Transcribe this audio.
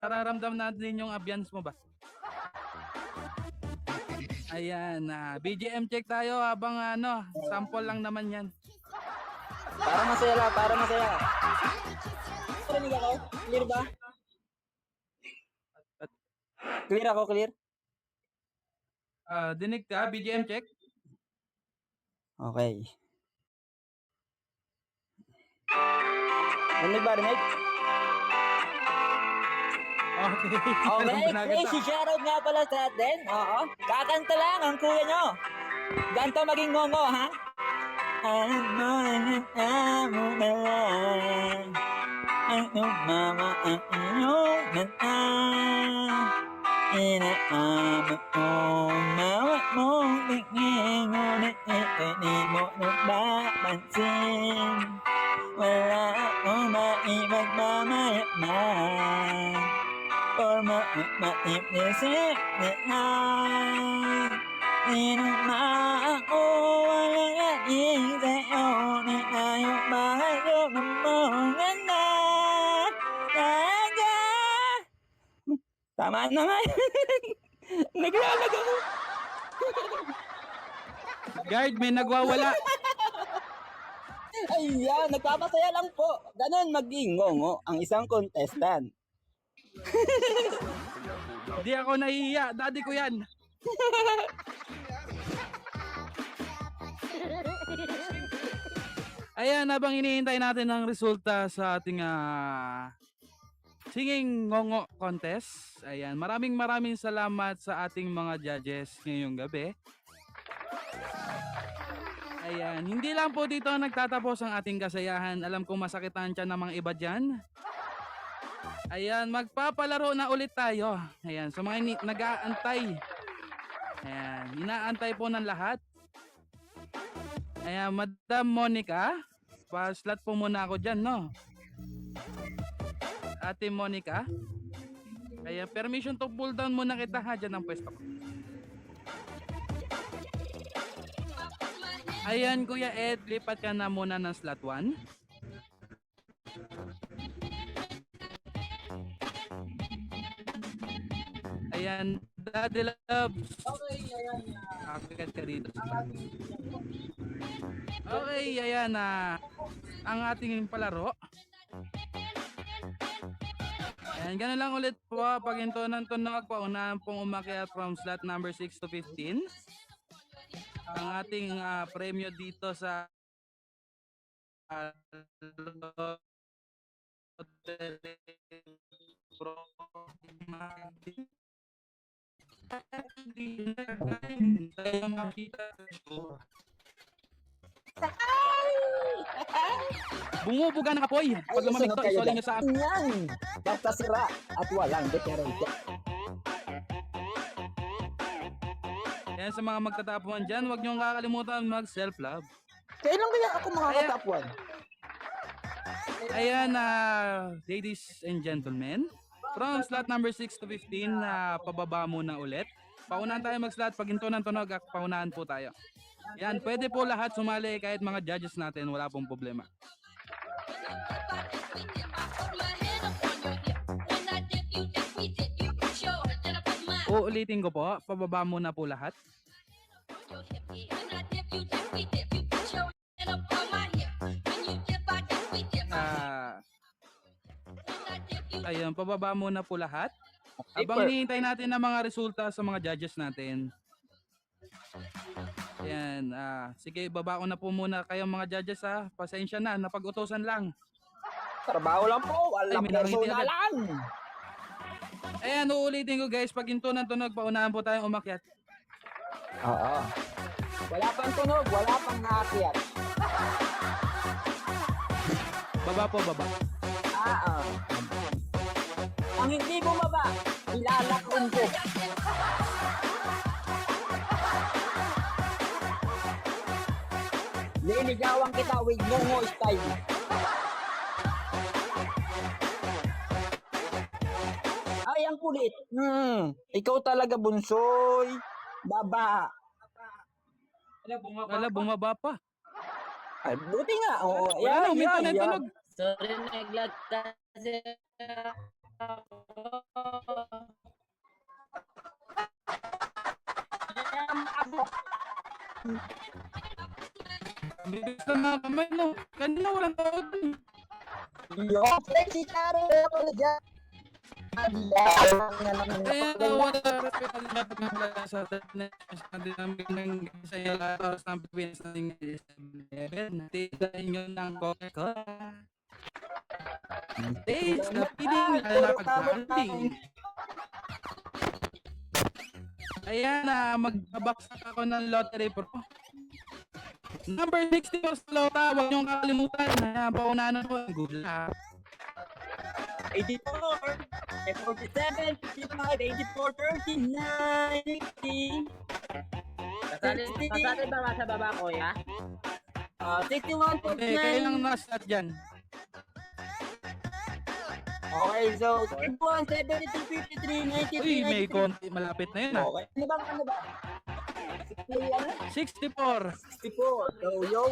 Nararamdam natin yung ambience mo ba? Ayan, BGM check tayo habang sample lang naman yan. Para masaya lang, para masaya. Narinig ako? Clear ba? Clear ako, clear? Dinig ka, BGM check? Okay. Narinig ba, rinig? Okay. Okay, crazy shoutout nga pala sa atin. Oo. Kakanta lang ang kuya nyo. Ganto maging ngongo, ha? Alam mo na lang. Ano mama ang iyong natan. Inaama ko, mawat mong tingin. Ngunit hindi mo napapansin. Wala akong maipagmamayaman. Or maipnisip na ay inuma ako walang aking sa'yo na tayo mahalo ng mga na talaga. Tama na nga yun. Naglalag ako. Guard, may nagwawala. Ayan, nagpapasaya lang po. Ganon maging ngongo ang isang contestant. Hindi ako nahihiya. Daddy ko yan. Ayan, habang hinihintay natin ang resulta sa ating singing ngongo contest. Ayan, maraming salamat sa ating mga judges ngayong gabi. Ayan, hindi lang po dito nagtatapos ang ating kasayahan. Alam kong masakit ang tiyan ng mga iba dyan. Ayan, magpapalaro na ulit tayo. Ayan, sa mga nag-aantay. Ayan, inaantay po ng lahat. Ayan, Madam Monica, pa-slot po muna ako dyan, no? Ate Monica. Ayan, permission to pull down muna kita ha, dyan ang pwesto ko. Ayan, Kuya Ed, lipat ka na muna ng slot 1. Ayan, Daddy Loves. Okay, ayan. Akit ka dito. Okay, ayan ang ating palaro. Ayan, ganun lang ulit po. Pag hinto ng tunog, paunahan pong umakyat from slot number 6 to 15. Ang ating premyo dito sa bumubuga ng apoy pag lumamig to, isoli nyo sa akin. Yan! Basta sira at walang diferensya. Yan sa mga magtatapuan dyan, huwag nyo kakalimutan mag self-love. Kailan kaya ako makaka-top 1? Ayan, ladies and gentlemen, from slot number 6 to 15, pababa muna ulit. Paunahan tayo mag-slot, pag hinto ng tunog, paunahan po tayo. Yan, pwede po lahat sumali, kahit mga judges natin, wala pong problema. Uulitin ko po, pababa muna po lahat. Ayun, pababa muna po lahat. Habang hinihintay natin ang mga resulta sa mga judges natin. Ayan, sige, baba ko na po muna kayong mga judges ha. Pasensya na, napag-utosan lang. Trabaho lang po, walang personalan. Ayan, uulitin ko guys, pag hinto ng tunog, paunahan po tayong umakyat. Oo. Wala pang tunog, wala pang naakyat. Baba po, baba. Ang hindi bumaba, ilalakon ko. Liligawan kita with ngongo style. Ay, ang kulit. Ikaw talaga, bunsoy. Baba. Wala, bumaba pa. Ay, buti nga. Oo, Wala, uminto na yung tunog. Sorry, naglag kasi Bibilis na mga kamay, no? Kanina walang tawag dun. Yo, si Charo nga pala dyan. Kaya wala respeto dapat ng pala sa dinamik ng sa oras ng Pilipinas natin ngayon. Tigayin nyo ng Coca-Cola. Taste na piling na pagkakanting. Ayan na, magbabaksak ako ng lottery pro. Number 64 sa lota, huwag niyong kakalimutan. Ayan, paunahan na po. Good luck. 84, 47, 55, 84, 39, 80. Kasali ba nga sa baba ko, ya? 61.9. Okay, kayo lang nasa-start dyan. Okay, so 61, 72, 53, 93, Uy, may 93. konti. Malapit na yun ah. Okay, ano ba? 64. 64. Yo, yo.